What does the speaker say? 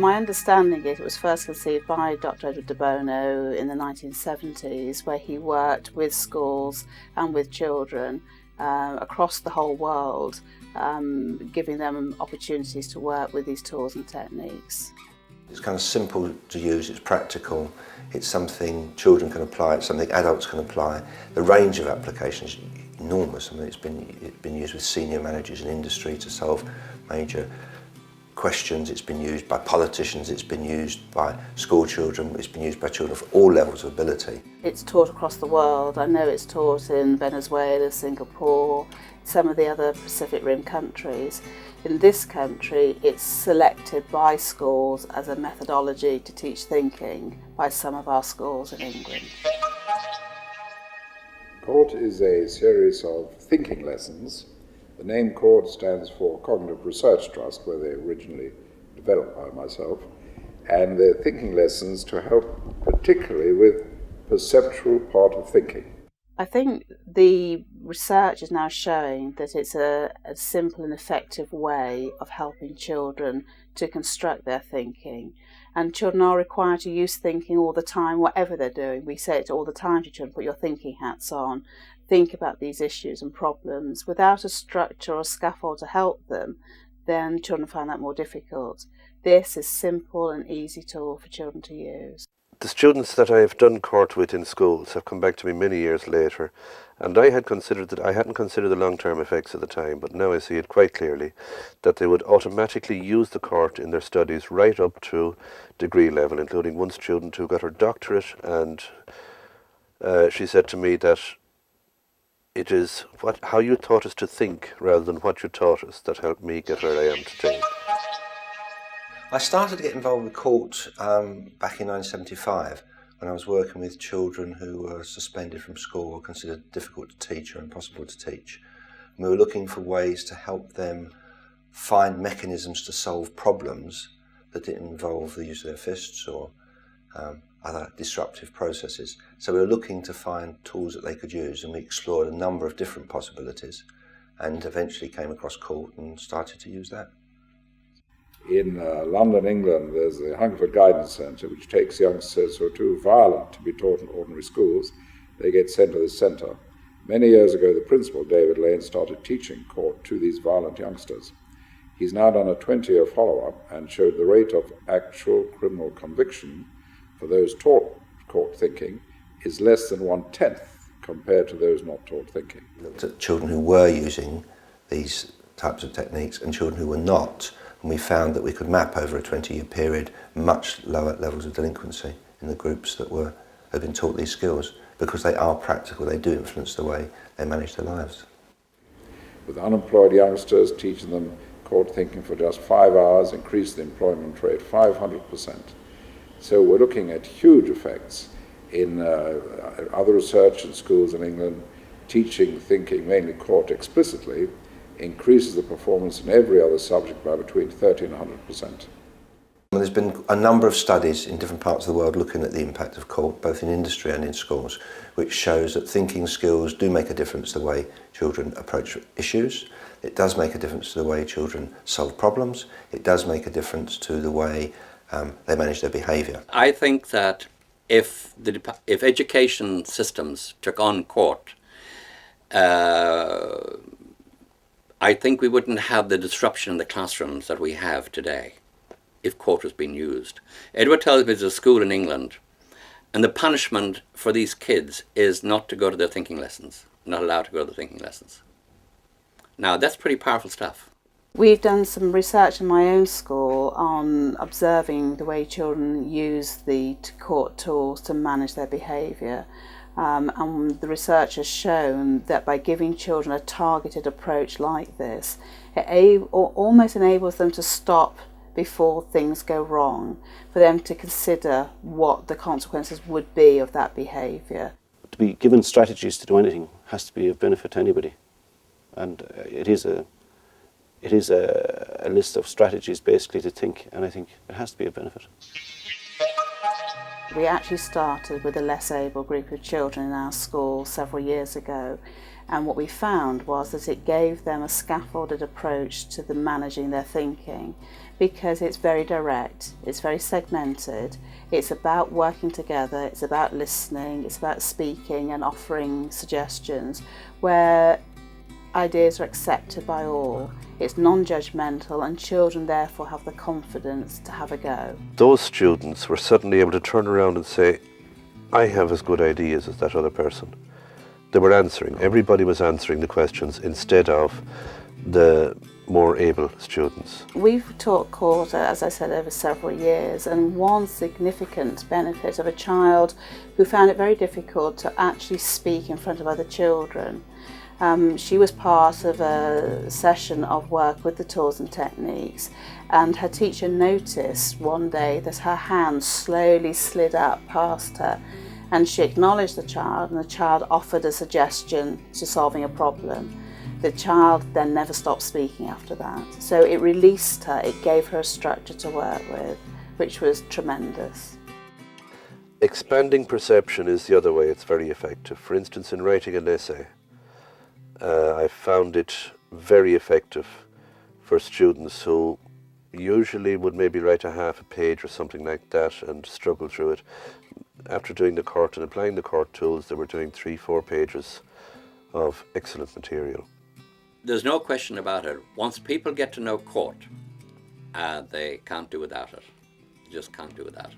My understanding is it was first conceived by Dr. Edward de Bono in the 1970s, where he worked with schools and with children across the whole world, giving them opportunities to work with these tools and techniques. It's kind of simple to use, it's practical, it's something children can apply, it's something adults can apply. The range of applications is enormous. I mean, it's been used with senior managers in industry to solve major questions, it's been used by politicians, it's been used by school children, it's been used by children of all levels of ability. It's taught across the world. I know it's taught in Venezuela, Singapore, some of the other Pacific Rim countries. In this country, it's selected by schools as a methodology to teach thinking by some of our schools in England. coRT is a series of thinking lessons. The name coRT stands for Cognitive Research Trust, where they originally developed by myself, and they're thinking lessons to help particularly with perceptual part of thinking. I think the research is now showing that it's a simple and effective way of helping children to construct their thinking. And children are required to use thinking all the time, whatever they're doing. We say it all the time to children, put your thinking hats on, think about these issues and problems. Without a structure or scaffold to help them, then children find that more difficult. This is a simple and easy tool for children to use. The students that I have done coRT with in schools have come back to me many years later, and I hadn't considered the long-term effects at the time, but now I see it quite clearly, that they would automatically use the coRT in their studies right up to degree level, including one student who got her doctorate, and she said to me that it is how you taught us to think rather than what you taught us that helped me get where I am today. I started to get involved with coRT back in 1975 when I was working with children who were suspended from school or considered difficult to teach or impossible to teach. And we were looking for ways to help them find mechanisms to solve problems that didn't involve the use of their fists or other disruptive processes. So we were looking to find tools that they could use, and we explored a number of different possibilities and eventually came across coRT and started to use that. In London, England, there's the Hungerford Guidance Centre, which takes youngsters who are too violent to be taught in ordinary schools. They get sent to this centre. Many years ago, the principal, David Lane, started teaching coRT to these violent youngsters. He's now done a 20-year follow-up and showed the rate of actual criminal conviction for those taught coRT thinking is less than 1/10 compared to those not taught thinking. We looked at children who were using these types of techniques and children who were not, and we found that we could map over a 20-year period much lower levels of delinquency in the groups that have been taught these skills, because they are practical, they do influence the way they manage their lives. With unemployed youngsters, teaching them coRT thinking for just 5 hours increased the employment rate 500%. So we're looking at huge effects in other research in schools in England. Teaching thinking, mainly coRT explicitly, increases the performance in every other subject by between 30 and 100%. There's been a number of studies in different parts of the world looking at the impact of coRT, both in industry and in schools, which shows that thinking skills do make a difference to the way children approach issues. It does make a difference to the way children solve problems. It does make a difference to the way they manage their behaviour. I think that if education systems took on coRT, I think we wouldn't have the disruption in the classrooms that we have today if coRT was being used. Edward tells me there's a school in England, and the punishment for these kids is not to go to their thinking lessons, not allowed to go to the thinking lessons. Now, that's pretty powerful stuff. We've done some research in my own school on observing the way children use the coRT tools to manage their behaviour. And the research has shown that by giving children a targeted approach like this, it almost enables them to stop before things go wrong, for them to consider what the consequences would be of that behaviour. To be given strategies to do anything has to be of benefit to anybody, and it is a list of strategies basically to think, and I think it has to be of benefit. We actually started with a less able group of children in our school several years ago, and what we found was that it gave them a scaffolded approach to the managing their thinking, because it's very direct, it's very segmented, it's about working together, it's about listening, it's about speaking and offering suggestions where ideas are accepted by all. It's non-judgmental, and children therefore have the confidence to have a go. Those students were suddenly able to turn around and say, I have as good ideas as that other person. They were answering, everybody was answering the questions instead of the more able students. We've taught coRT, as I said, over several years, and one significant benefit of a child who found it very difficult to actually speak in front of other children. She was part of a session of work with the tools and techniques, and her teacher noticed one day that her hand slowly slid up past her, and she acknowledged the child, and the child offered a suggestion to solving a problem. The child then never stopped speaking after that. So it released her, it gave her a structure to work with, which was tremendous. Expanding perception is the other way it's very effective. For instance, in writing an essay, I found it very effective for students who usually would maybe write a half a page or something like that and struggle through it. After doing the coRT and applying the coRT tools, they were doing 3-4 pages of excellent material. There's no question about it. Once people get to know coRT, they can't do without it. They just can't do without it.